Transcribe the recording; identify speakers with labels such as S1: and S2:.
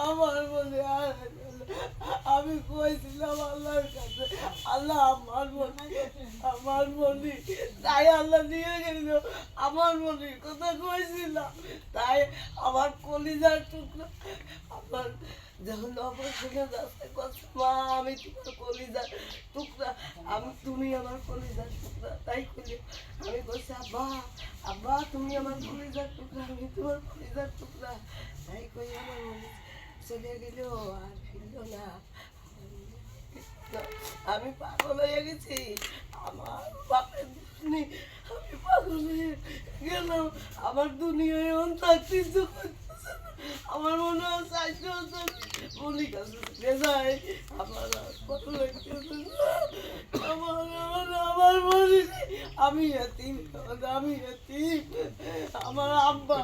S1: আমার মনে আর আমি কইছিলাম আল্লাহর কাছে, আল্লাহ আমার মনি তাই আল্লাহ নিয়ে গেল। আমার মনি কথা কইছিলাম তাই আমার কলিজার টুকরা আমার যখন অপারেশনে যাচ্ছে কথা, মা আমি তোমার কলিজার টুকরা, তুমি আমার কলিজার টুকরা। তাই কইলে আমি বলছি আব্বা আব্বা তুমি আমার কলিজার টুকরা, আমি তোমার কলিজার টুকরা। তাই কই আমার মনে চলে গেল আর ফিরল না। আমি পাগল হয়ে গেছি, আমার বাপের দুনি, আমি পাগল হয়ে গেলাম। আমার দুনিয়ায় এমন থাকতে ইচ্ছে করতেছে না। আমার মনে হয় চাইতে হচ্ছে বলি কাছে যায় আমার আর ভালো লাগতেছে না। আমার বলি আমি এতিম, আমার আব্বা